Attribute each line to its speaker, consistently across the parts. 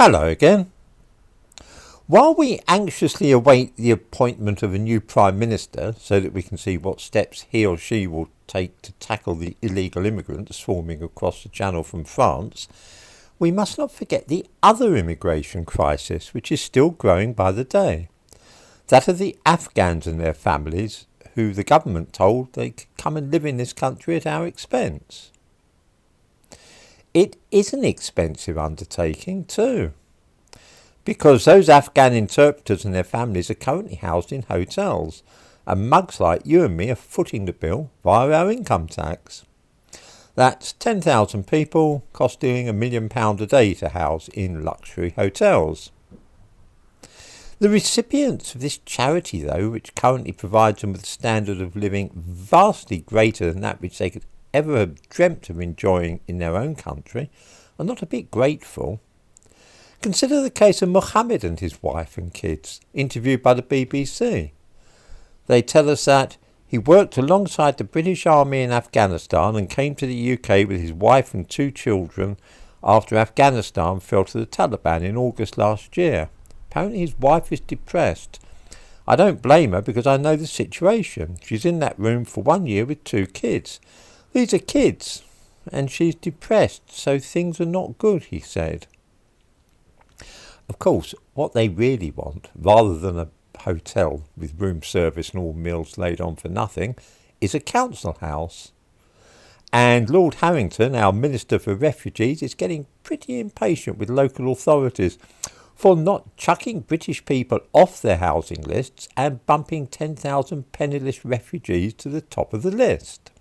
Speaker 1: Hello again. While we anxiously await the appointment of a new Prime Minister so that we can see what steps he or she will take to tackle the illegal immigrants swarming across the Channel from France, we must not forget the other immigration crisis which is still growing by the day. That of the Afghans and their families who the government told they could come and live in this country at our expense. It is an expensive undertaking too, because those Afghan interpreters and their families are currently housed in hotels, and mugs like you and me are footing the bill via our income tax. That's 10,000 people costing £1 million a day to house in luxury hotels. The recipients of this charity, though, which currently provides them with a standard of living vastly greater than that which they could ever have dreamt of enjoying in their own country, are not a bit grateful. Consider the case of Mohammed and his wife and kids, interviewed by the BBC. They tell us that he worked alongside the British Army in Afghanistan and came to the UK with his wife and 2 children after Afghanistan fell to the Taliban in August last year. Apparently his wife is depressed. I don't blame her because I know the situation. She's in that room for 1 year with 2 kids. These are kids, and she's depressed, so things are not good, he said. Of course, what they really want, rather than a hotel with room service and all meals laid on for nothing, is a council house. And Lord Harrington, our Minister for Refugees, is getting pretty impatient with local authorities for not chucking British people off their housing lists and bumping 10,000 penniless refugees to the top of the list.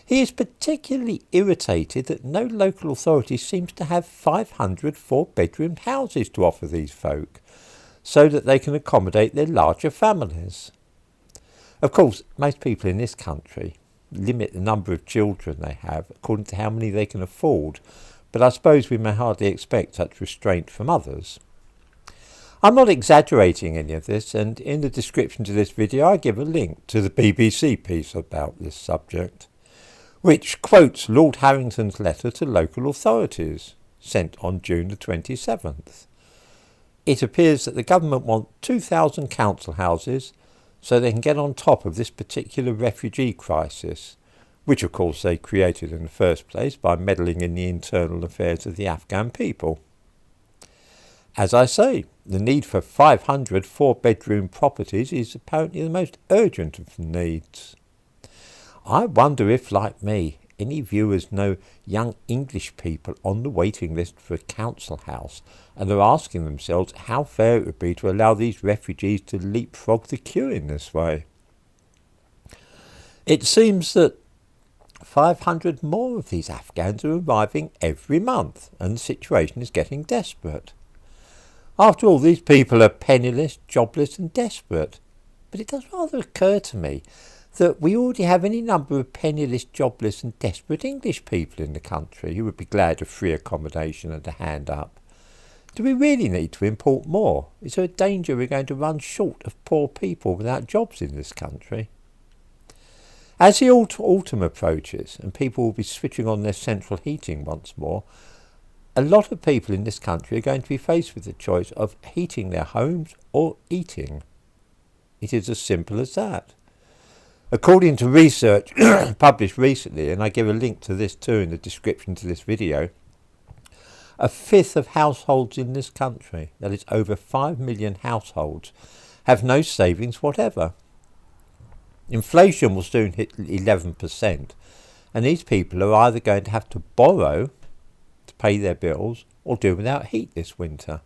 Speaker 1: He is particularly irritated that no local authority seems to have 500 4-bedroom houses to offer these folk, so that they can accommodate their larger families. Of course, most people in this country limit the number of children they have according to how many they can afford, but I suppose we may hardly expect such restraint from others. I'm not exaggerating any of this, and in the description to this video I give a link to the BBC piece about this subject, which quotes Lord Harrington's letter to local authorities, sent on June the 27th. It appears that the government want 2,000 council houses so they can get on top of this particular refugee crisis, which of course they created in the first place by meddling in the internal affairs of the Afghan people. As I say, the need for 500 4-bedroom properties is apparently the most urgent of the needs. I wonder if, like me, any viewers know young English people on the waiting list for a council house and are asking themselves how fair it would be to allow these refugees to leapfrog the queue in this way. It seems that 500 more of these Afghans are arriving every month, and the situation is getting desperate. After all, these people are penniless, jobless and desperate. But it does rather occur to me that we already have any number of penniless, jobless and desperate English people in the country who would be glad of free accommodation and a hand up. Do we really need to import more? Is there a danger we're going to run short of poor people without jobs in this country? As the autumn approaches and people will be switching on their central heating once more, a lot of people in this country are going to be faced with the choice of heating their homes or eating. It is as simple as that. According to research published recently, and I give a link to this too in the description to this video, 1/5 of households in this country, that is over 5 million households, have no savings whatever. Inflation will soon hit 11%, and these people are either going to have to borrow to pay their bills or do without heat this winter.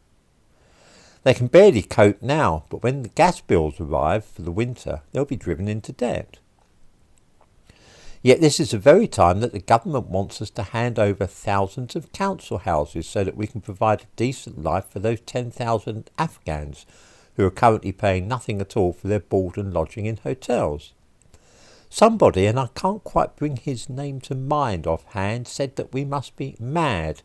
Speaker 1: They can barely cope now, but when the gas bills arrive for the winter, they'll be driven into debt. Yet this is the very time that the government wants us to hand over thousands of council houses so that we can provide a decent life for those 10,000 Afghans who are currently paying nothing at all for their board and lodging in hotels. Somebody, and I can't quite bring his name to mind offhand, said that we must be mad,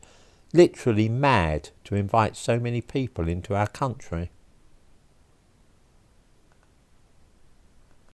Speaker 1: literally mad, to invite so many people into our country.